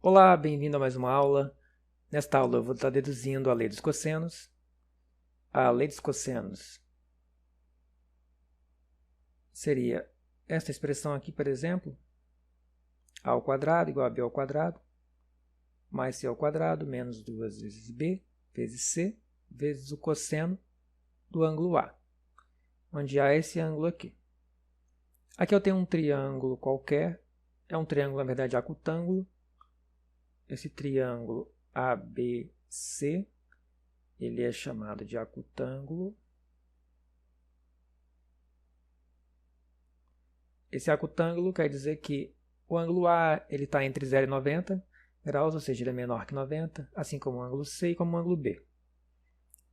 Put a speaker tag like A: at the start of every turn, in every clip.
A: Olá, bem-vindo a mais uma aula. Nesta aula eu vou estar deduzindo a lei dos cossenos. A lei dos cossenos seria esta expressão aqui, por exemplo, a ao quadrado igual a b ao quadrado, mais c ao quadrado, menos 2 vezes b, vezes c, vezes o cosseno do ângulo A, onde há esse ângulo aqui. Aqui eu tenho um triângulo qualquer, é um triângulo, na verdade, acutângulo. Esse triângulo ABC, ele é chamado de acutângulo. Esse acutângulo quer dizer que o ângulo A está entre 0 e 90 graus, ou seja, ele é menor que 90, assim como o ângulo C e como o ângulo B.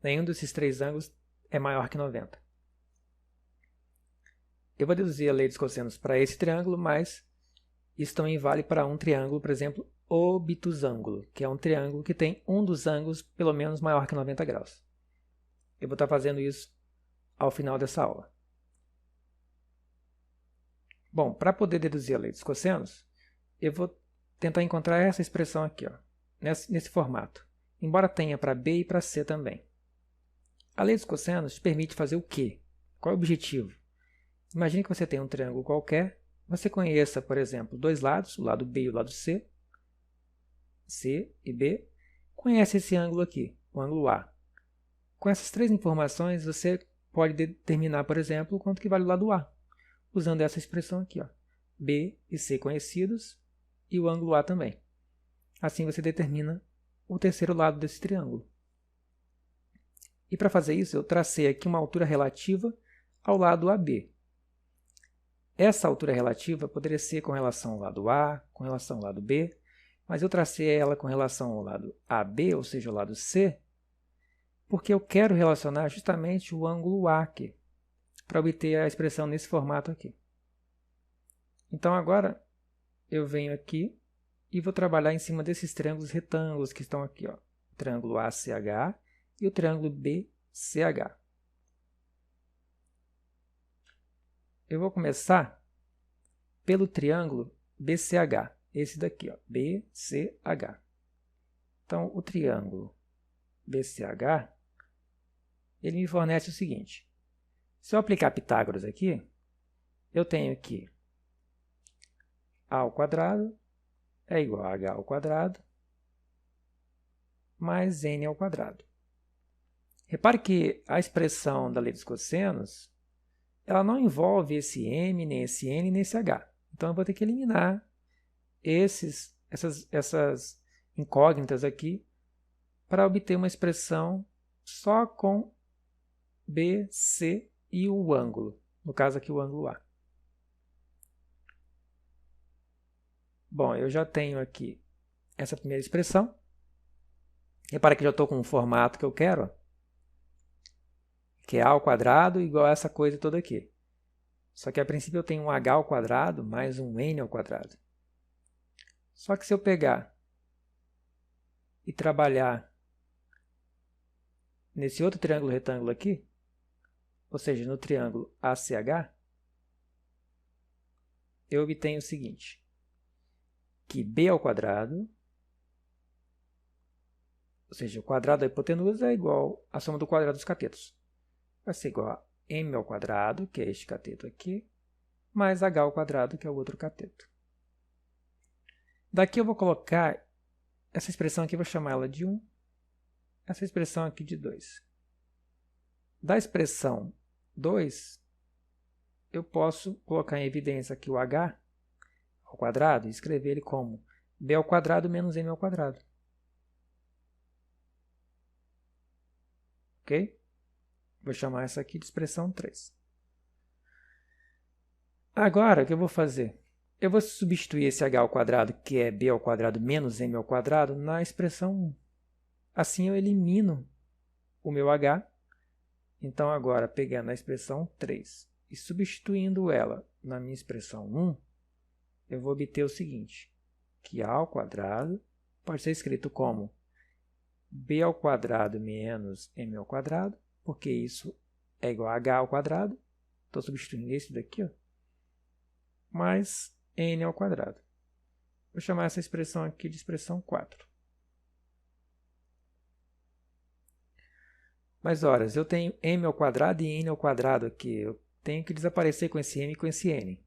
A: Nenhum desses três ângulos é maior que 90. Eu vou deduzir a lei dos cossenos para esse triângulo, mas isso também vale para um triângulo, por exemplo, obtusângulo, que é um triângulo que tem um dos ângulos pelo menos maior que 90 graus. Eu vou estar fazendo isso ao final dessa aula. Bom, para poder deduzir a lei dos cossenos, eu vou tentar encontrar essa expressão aqui, ó, nesse formato, embora tenha para B e para C também. A lei dos cossenos te permite fazer o quê? Qual é o objetivo? Imagine que você tem um triângulo qualquer, você conheça, por exemplo, dois lados, o lado B e o lado C, C e B, conhece esse ângulo aqui, o ângulo A. Com essas três informações, você pode determinar, por exemplo, quanto que vale o lado A, usando essa expressão aqui, ó, B e C conhecidos e o ângulo A também. Assim você determina o terceiro lado desse triângulo. E para fazer isso, eu tracei aqui uma altura relativa ao lado AB. Essa altura relativa poderia ser com relação ao lado A, com relação ao lado B, mas eu tracei ela com relação ao lado AB, ou seja, ao lado C, porque eu quero relacionar justamente o ângulo A aqui, para obter a expressão nesse formato aqui. Então agora eu venho aqui e vou trabalhar em cima desses triângulos retângulos que estão aqui, ó, o triângulo ACH e o triângulo BCH. Eu vou começar pelo triângulo BCH, esse daqui, ó, BCH. Então, o triângulo BCH, ele me fornece o seguinte. Se eu aplicar Pitágoras aqui, eu tenho que A ao quadrado é igual a H ao quadrado mais N ao quadrado. Repare que a expressão da lei dos cossenos, ela não envolve esse M, nem esse N, nem esse H. Então, eu vou ter que eliminar essas incógnitas aqui para obter uma expressão só com B, C e o ângulo. No caso aqui, o ângulo A. Bom, eu já tenho aqui essa primeira expressão. Repara que já estou com o formato que eu quero, ó, que é A ao quadrado igual a essa coisa toda aqui. Só que a princípio eu tenho um H ao quadrado mais um N ao quadrado. Só que se eu pegar e trabalhar nesse outro triângulo retângulo aqui, ou seja, no triângulo ACH, eu obtenho o seguinte, que B ao quadrado, ou seja, o quadrado da hipotenusa é igual à soma do quadrado dos catetos. Vai ser igual a M ao quadrado, que é este cateto aqui, mais H ao quadrado, que é o outro cateto. Daqui eu vou colocar essa expressão aqui, vou chamar ela de 1, essa expressão aqui de 2. Da expressão 2, eu posso colocar em evidência aqui o H ao quadrado e escrever ele como B ao quadrado menos M ao quadrado. Ok? Vou chamar essa aqui de expressão 3. Agora, o que eu vou fazer? Eu vou substituir esse H ao quadrado, que é B ao quadrado menos M ao quadrado, na expressão 1. Assim, eu elimino o meu H. Então, agora, pegando a expressão 3 e substituindo ela na minha expressão 1, eu vou obter o seguinte, que A ao quadrado pode ser escrito como B ao quadrado menos M ao quadrado, porque isso é igual a H ao quadrado. Estou substituindo esse daqui, ó, mais N ao quadrado. Vou chamar essa expressão aqui de expressão 4. Mas, ora, eu tenho m ao quadrado e n ao quadrado aqui. Eu tenho que desaparecer com esse m e com esse n.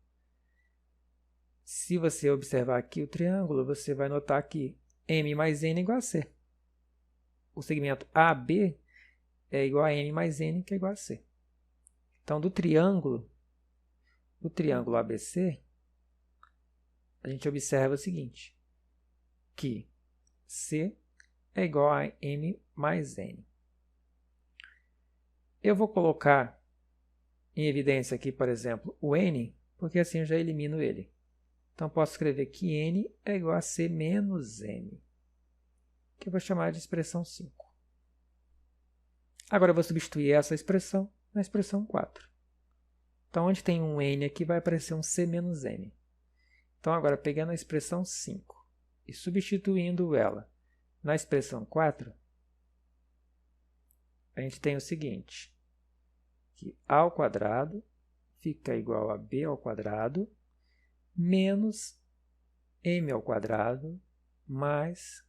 A: Se você observar aqui o triângulo, você vai notar que m mais n é igual a c. O segmento AB é igual a m mais n, que é igual a c. Então, do triângulo ABC, a gente observa o seguinte, que C é igual a m mais n. Eu vou colocar em evidência aqui, por exemplo, o n, porque assim eu já elimino ele. Então, posso escrever que n é igual a c menos m, que eu vou chamar de expressão 5. Agora, eu vou substituir essa expressão na expressão 4. Então, onde tem um n aqui, vai aparecer um c menos m. Então, agora, pegando a expressão 5 e substituindo ela na expressão 4, a gente tem o seguinte, que a ao quadrado fica igual a b ao quadrado menos m ao quadrado mais,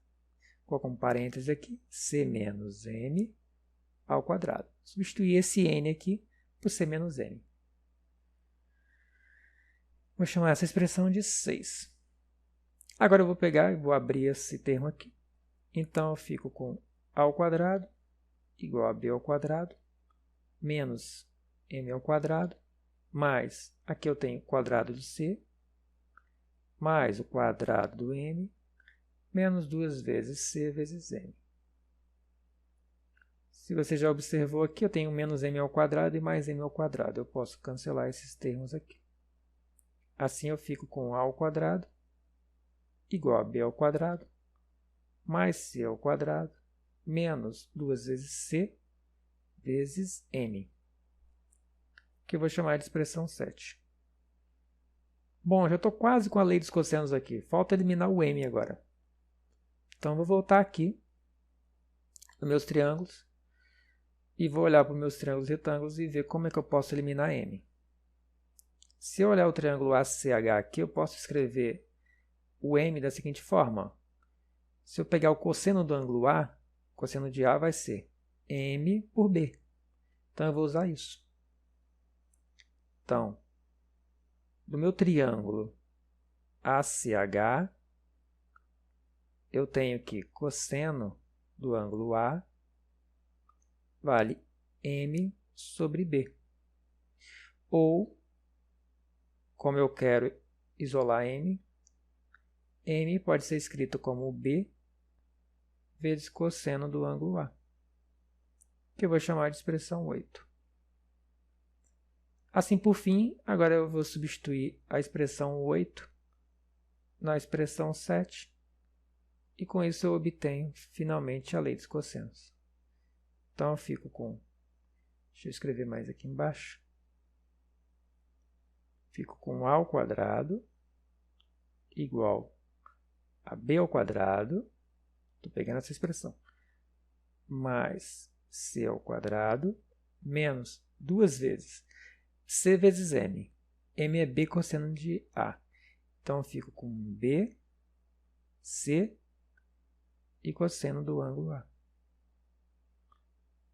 A: vou colocar um parêntese aqui, c menos m ao quadrado. Substituir esse n aqui por c menos m. Vou chamar essa expressão de 6. Agora eu vou pegar e vou abrir esse termo aqui. Então, eu fico com a ao quadrado igual a b ao quadrado menos m ao quadrado mais, aqui eu tenho o quadrado de c, mais o quadrado do m, menos 2 vezes c vezes m. Se você já observou aqui, eu tenho menos m ao quadrado e mais m ao quadrado. Eu posso cancelar esses termos aqui. Assim, eu fico com a ao quadrado igual a b ao quadrado mais c ao quadrado menos 2 vezes c vezes m, que eu vou chamar de expressão 7. Bom, já estou quase com a lei dos cossenos aqui. Falta eliminar o m agora. Então, vou voltar aqui nos meus triângulos e vou olhar para os meus triângulos retângulos e ver como é que eu posso eliminar m. Se eu olhar o triângulo ACH aqui, eu posso escrever o m da seguinte forma. Se eu pegar o cosseno do ângulo A, o cosseno de A vai ser m por b. Então, eu vou usar isso. Então, do meu triângulo ACH, eu tenho que cosseno do ângulo A vale m sobre b. Ou, como eu quero isolar m pode ser escrito como b vezes cosseno do ângulo A, que eu vou chamar de expressão 8. Assim, por fim, agora eu vou substituir a expressão 8 na expressão 7, e com isso eu obtenho finalmente a lei dos cossenos. Então, eu fico com, deixa eu escrever mais aqui embaixo, fico com a ao quadrado igual a b ao quadrado, estou pegando essa expressão, mais c ao quadrado, menos 2 vezes c vezes m. m é b cosseno de A. Então, eu fico com b, c e cosseno do ângulo A,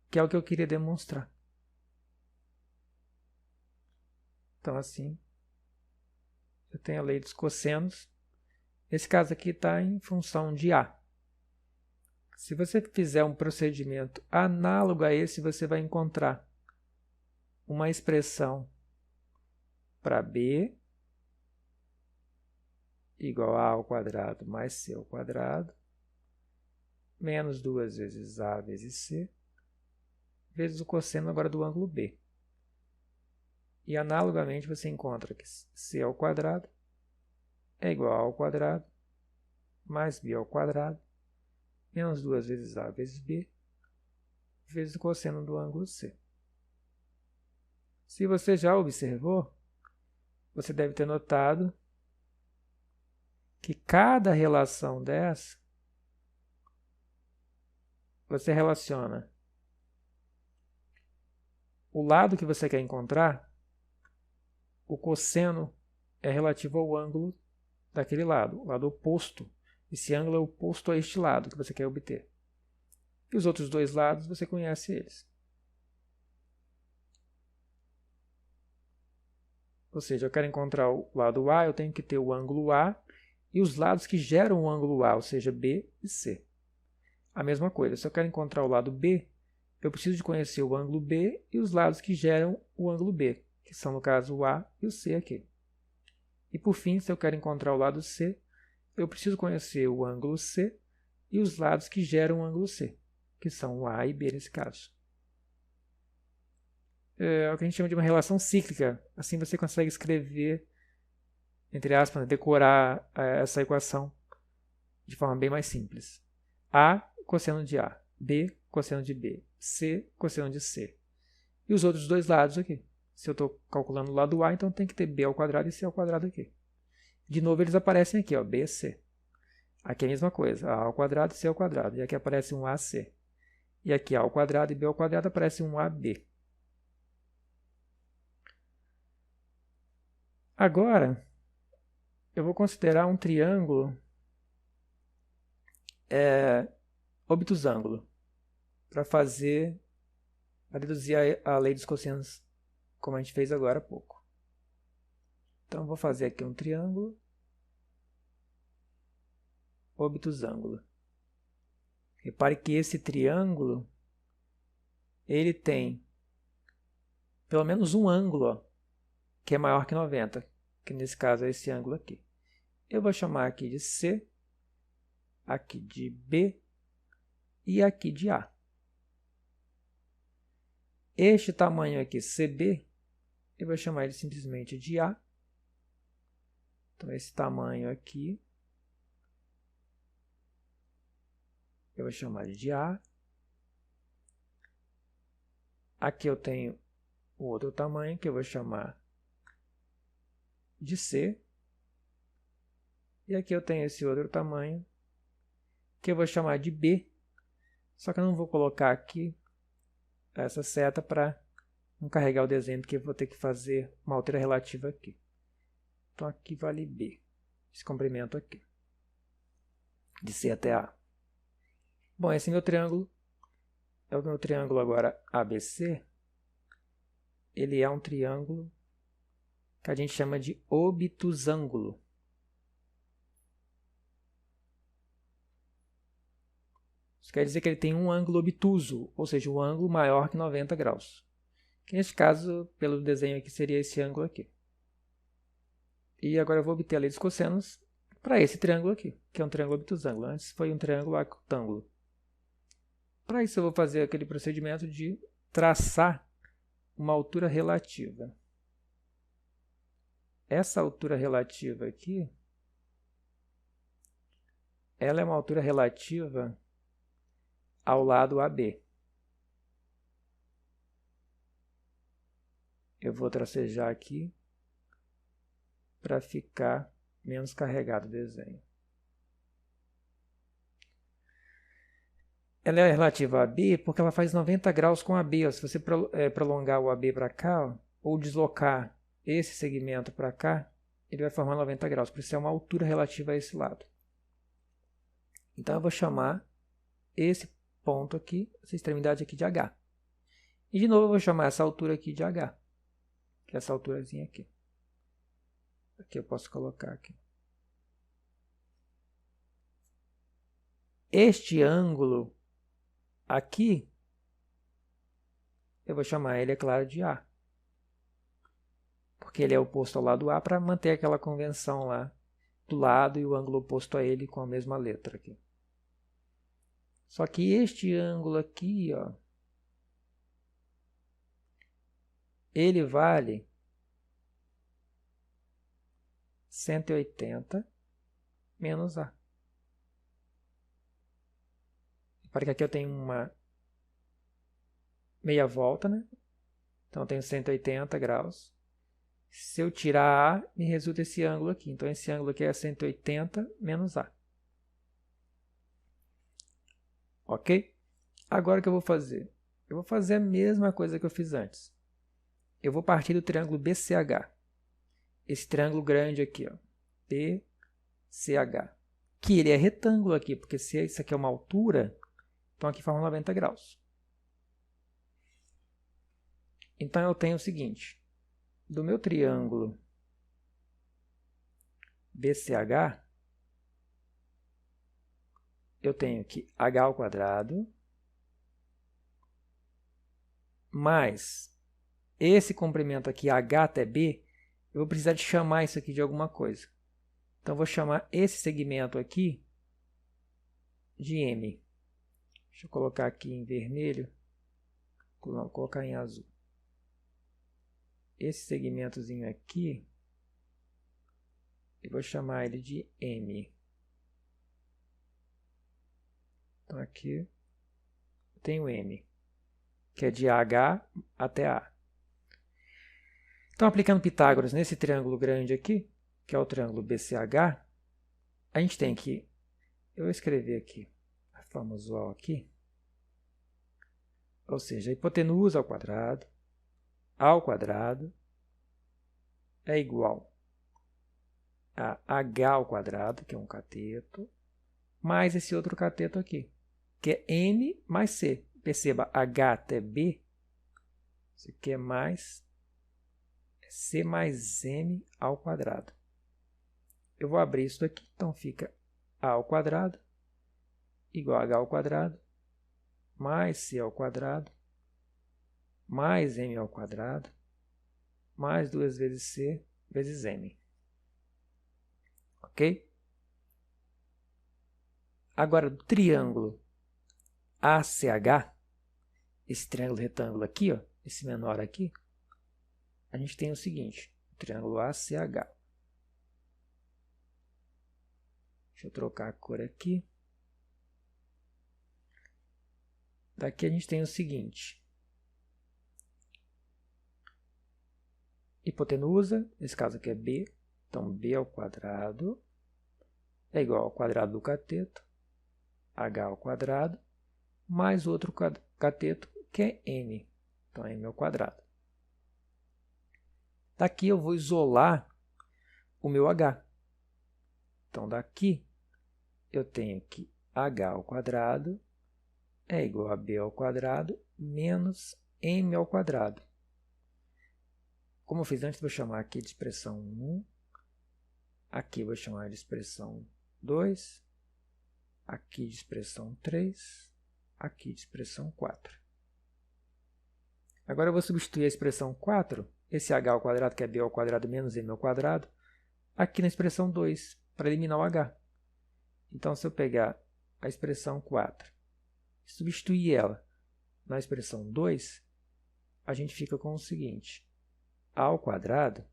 A: que é o que eu queria demonstrar. Então, assim, eu tenho a lei dos cossenos. Nesse caso aqui está em função de A. Se você fizer um procedimento análogo a esse, você vai encontrar uma expressão para b igual a ao quadrado mais c ao quadrado, menos 2 vezes a vezes c, vezes o cosseno agora do ângulo b. E, analogamente, você encontra que c ao quadrado é igual a ao quadrado mais b ao quadrado, menos 2 vezes a vezes b, vezes o cosseno do ângulo c. Se você já observou, você deve ter notado que cada relação dessa, você relaciona o lado que você quer encontrar, o cosseno é relativo ao ângulo daquele lado, o lado oposto. Esse ângulo é oposto a este lado que você quer obter. E os outros dois lados, você conhece eles. Ou seja, eu quero encontrar o lado A, eu tenho que ter o ângulo A e os lados que geram o ângulo A, ou seja, B e C. A mesma coisa, se eu quero encontrar o lado B, eu preciso de conhecer o ângulo B e os lados que geram o ângulo B, que são, no caso, o A e o C aqui. E, por fim, se eu quero encontrar o lado C, eu preciso conhecer o ângulo C e os lados que geram o ângulo C, que são o A e B nesse caso. É o que a gente chama de uma relação cíclica. Assim você consegue escrever, entre aspas, decorar essa equação de forma bem mais simples. A, cosseno de A. B, cosseno de B. C, cosseno de C. E os outros dois lados aqui. Se eu estou calculando o lado A, então tem que ter B ao quadrado e C ao quadrado aqui. De novo, eles aparecem aqui, ó, B e C. Aqui é a mesma coisa, A ao quadrado e C ao quadrado. E aqui aparece um AC. E aqui A ao quadrado e B ao quadrado aparece um AB. Agora, eu vou considerar um triângulo obtusângulo para reduzir a lei dos cossenos, como a gente fez agora há pouco. Então, vou fazer aqui um triângulo obtusângulo. Repare que esse triângulo ele tem pelo menos um ângulo, ó, que é maior que 90, que nesse caso é esse ângulo aqui. Eu vou chamar aqui de C, aqui de B e aqui de A. Este tamanho aqui, CB, eu vou chamar ele simplesmente de A. Então, esse tamanho aqui, eu vou chamar de A. Aqui eu tenho o outro tamanho, que eu vou chamar de C. E aqui eu tenho esse outro tamanho, que eu vou chamar de B. Só que eu não vou colocar aqui essa seta para não carregar o desenho, porque eu vou ter que fazer uma altura relativa aqui. Então, aqui vale B, esse comprimento aqui, de C até A. Bom, esse meu triângulo é o meu triângulo agora ABC. Ele é um triângulo que a gente chama de obtusângulo. Isso quer dizer que ele tem um ângulo obtuso, ou seja, um ângulo maior que 90 graus. Que neste caso, pelo desenho aqui, seria esse ângulo aqui. E agora eu vou obter a lei dos cossenos para esse triângulo aqui, que é um triângulo obtusângulo. Antes foi um triângulo acutângulo. Para isso eu vou fazer aquele procedimento de traçar uma altura relativa. Essa altura relativa aqui, ela é uma altura relativa ao lado AB. Eu vou tracejar aqui para ficar menos carregado o desenho. Ela é relativa a AB porque ela faz 90 graus com AB. Se você prolongar o AB para cá, ó, ou deslocar esse segmento para cá, ele vai formar 90 graus. Por isso é uma altura relativa a esse lado. Então eu vou chamar esse ponto aqui, essa extremidade aqui de H. E de novo eu vou chamar essa altura aqui de H, que é essa alturazinha aqui. Aqui eu posso colocar aqui. Este ângulo aqui, eu vou chamar ele, é claro, de A. Porque ele é oposto ao lado A para manter aquela convenção lá do lado e o ângulo oposto a ele com a mesma letra aqui. Só que este ângulo aqui, ó, ele vale 180 menos A. Para que aqui eu tenho uma meia volta, né? Então eu tenho 180 graus. Se eu tirar A, me resulta esse ângulo aqui. Então esse ângulo aqui é 180 menos A. Ok? Agora o que eu vou fazer? Eu vou fazer a mesma coisa que eu fiz antes. Eu vou partir do triângulo BCH. Esse triângulo grande aqui, ó, CH, que ele é retângulo aqui, porque se isso aqui é uma altura, então aqui forma 90 graus. Então eu tenho o seguinte, do meu triângulo BCH, eu tenho que h ao quadrado mais esse comprimento aqui, h até b, eu vou precisar de chamar isso aqui de alguma coisa. Então, eu vou chamar esse segmento aqui de M. Deixa eu colocar aqui em vermelho. Não, vou colocar em azul. Esse segmentozinho aqui, eu vou chamar ele de M. Então, aqui eu tenho M, que é de H até A. Então, aplicando Pitágoras nesse triângulo grande aqui, que é o triângulo BCH, a gente tem que... Eu vou escrever aqui a forma usual aqui. Ou seja, a hipotenusa ao quadrado é igual a h ao quadrado, que é um cateto, mais esse outro cateto aqui, que é m mais c. Perceba, h até b, isso aqui é mais c mais m ao quadrado. Eu vou abrir isso daqui, então fica a ao quadrado igual a h ao quadrado mais c ao quadrado mais m ao quadrado mais 2 vezes c vezes m. Ok? Agora, do triângulo ACH, esse triângulo retângulo aqui, ó, esse menor aqui, a gente tem o seguinte, o triângulo ACH. Deixa eu trocar a cor aqui. Daqui a gente tem o seguinte, hipotenusa, nesse caso aqui é b, então b ao quadrado é igual ao quadrado do cateto, h ao quadrado, mais outro cateto, que é m, então m ao quadrado. Daqui eu vou isolar o meu h. Então, daqui eu tenho que h ao quadrado é igual a b ao quadrado menos m ao quadrado. Como eu fiz antes, vou chamar aqui de expressão 1, aqui vou chamar de expressão 2, aqui de expressão 3, aqui de expressão 4. Agora eu vou substituir a expressão 4, esse h ao quadrado, que é b ao quadrado menos m ao quadrado, aqui na expressão 2, para eliminar o h. Então, se eu pegar a expressão 4 e substituir ela na expressão 2, a gente fica com o seguinte, a ao quadrado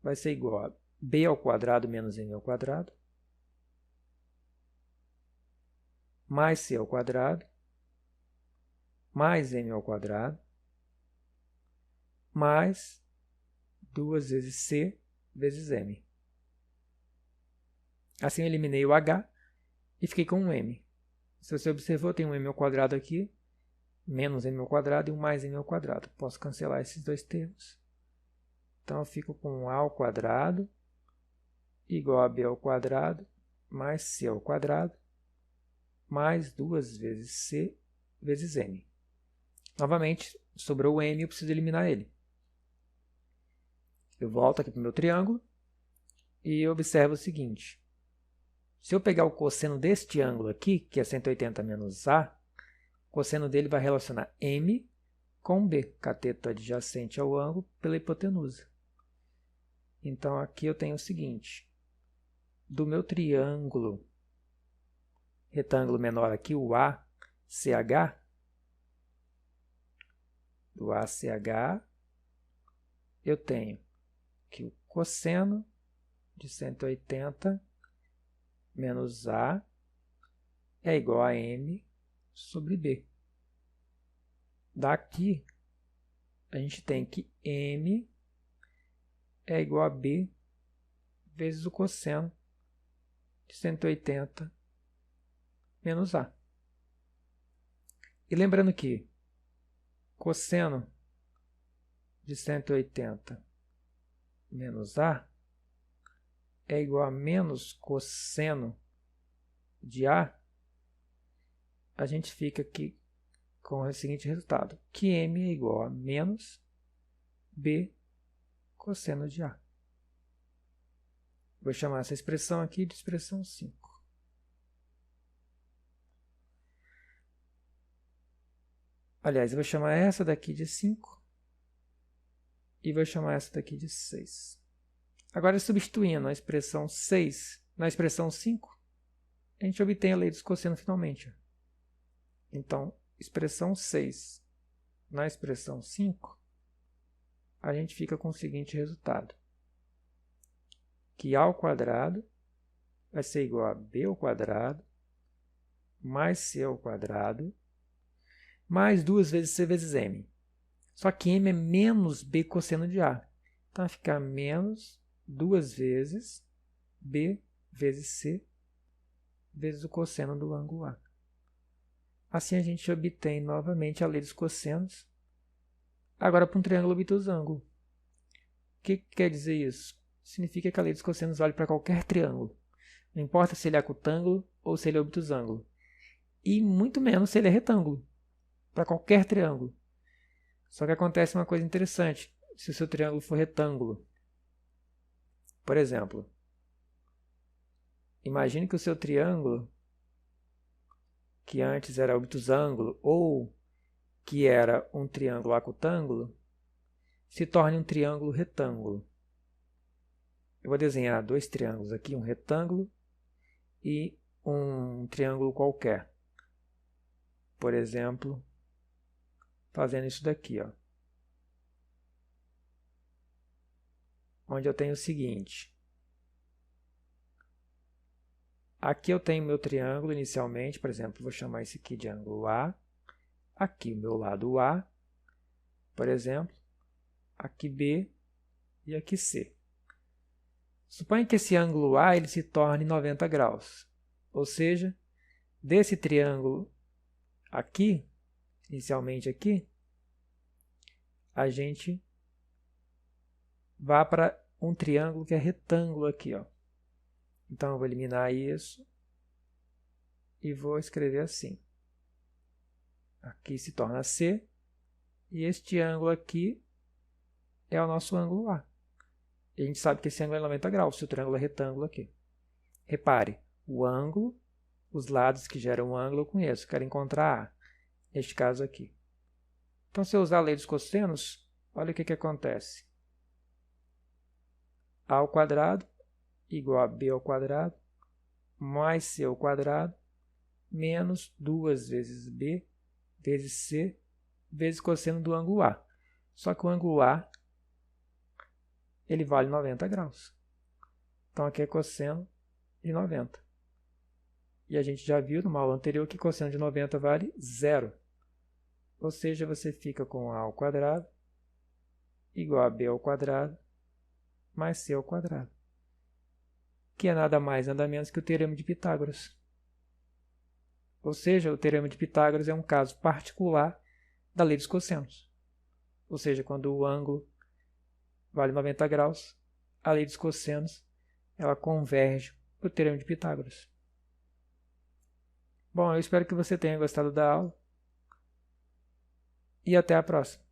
A: vai ser igual a b ao quadrado menos m ao quadrado, mais c ao quadrado, mais m ao quadrado, mais 2 vezes c vezes m. Assim eu eliminei o h e fiquei com um m. Se você observou, tem um m ao quadrado aqui, menos m ao quadrado e um mais m ao quadrado. Posso cancelar esses dois termos. Então, eu fico com a ao quadrado igual a b ao quadrado mais c ao quadrado mais 2 vezes c vezes m. Novamente, sobrou o m e eu preciso eliminar ele. Eu volto aqui para o meu triângulo e observo o seguinte. Se eu pegar o cosseno deste ângulo aqui, que é 180 menos a, o cosseno dele vai relacionar m com b, cateto adjacente ao ângulo, pela hipotenusa. Então, aqui eu tenho o seguinte. Do meu triângulo, retângulo menor aqui, o ACH, do ACH, eu tenho que o cosseno de 180 menos a é igual a m sobre b. Daqui, a gente tem que m é igual a b vezes o cosseno de 180 menos a. E lembrando que cosseno de 180 menos a é igual a menos cosseno de A, a gente fica aqui com o seguinte resultado, que M é igual a menos B cosseno de A. Vou chamar essa expressão aqui de expressão 5. Aliás, eu vou chamar essa daqui de 5 e vou chamar essa daqui de 6. Agora, substituindo a expressão 6 na expressão 5, a gente obtém a lei dos cossenos finalmente. Então, expressão 6 na expressão 5, a gente fica com o seguinte resultado, que A ao quadrado vai ser igual a B ao quadrado mais C ao quadrado mais 2 vezes C vezes M. Só que M é menos B cosseno de A. Então, vai ficar menos 2 vezes B vezes C vezes o cosseno do ângulo A. Assim, a gente obtém novamente a lei dos cossenos. Agora, para um triângulo obtusângulo. O que quer dizer isso? Significa que a lei dos cossenos vale para qualquer triângulo. Não importa se ele é acutângulo ou se ele é obtusângulo. E muito menos se ele é retângulo. Para qualquer triângulo. Só que acontece uma coisa interessante. Se o seu triângulo for retângulo. Por exemplo, imagine que o seu triângulo, que antes era obtusângulo ou que era um triângulo acutângulo, se torne um triângulo retângulo. Eu vou desenhar 2 triângulos aqui, um retângulo e um triângulo qualquer. Por exemplo, fazendo isso daqui, ó. Onde eu tenho o seguinte. Aqui eu tenho meu triângulo inicialmente, por exemplo, vou chamar esse aqui de ângulo A. Aqui o meu lado A, por exemplo. Aqui B e aqui C. Suponha que esse ângulo A ele se torne 90 graus. Ou seja, desse triângulo aqui, inicialmente aqui, a gente vai para um triângulo que é retângulo aqui, ó. Então, eu vou eliminar isso e vou escrever assim. Aqui se torna C e este ângulo aqui é o nosso ângulo A. E a gente sabe que esse ângulo é 90 graus, se o triângulo é retângulo aqui. Repare, o ângulo, os lados que geram um ângulo eu conheço, quero encontrar A, neste caso aqui. Então, se eu usar a lei dos cossenos, olha o que acontece. A ao quadrado igual a B ao quadrado mais C ao quadrado menos 2 vezes B vezes C vezes cosseno do ângulo A. Só que o ângulo A ele vale 90 graus. Então, aqui é cosseno de 90. E a gente já viu numa aula anterior que cosseno de 90 vale 0. Ou seja, você fica com A ao quadrado igual a B ao quadrado mais C ao quadrado. Que é nada mais, nada menos que o teorema de Pitágoras. Ou seja, o teorema de Pitágoras é um caso particular da lei dos cossenos. Ou seja, quando o ângulo vale 90 graus, a lei dos cossenos ela converge para o teorema de Pitágoras. Bom, eu espero que você tenha gostado da aula e até a próxima.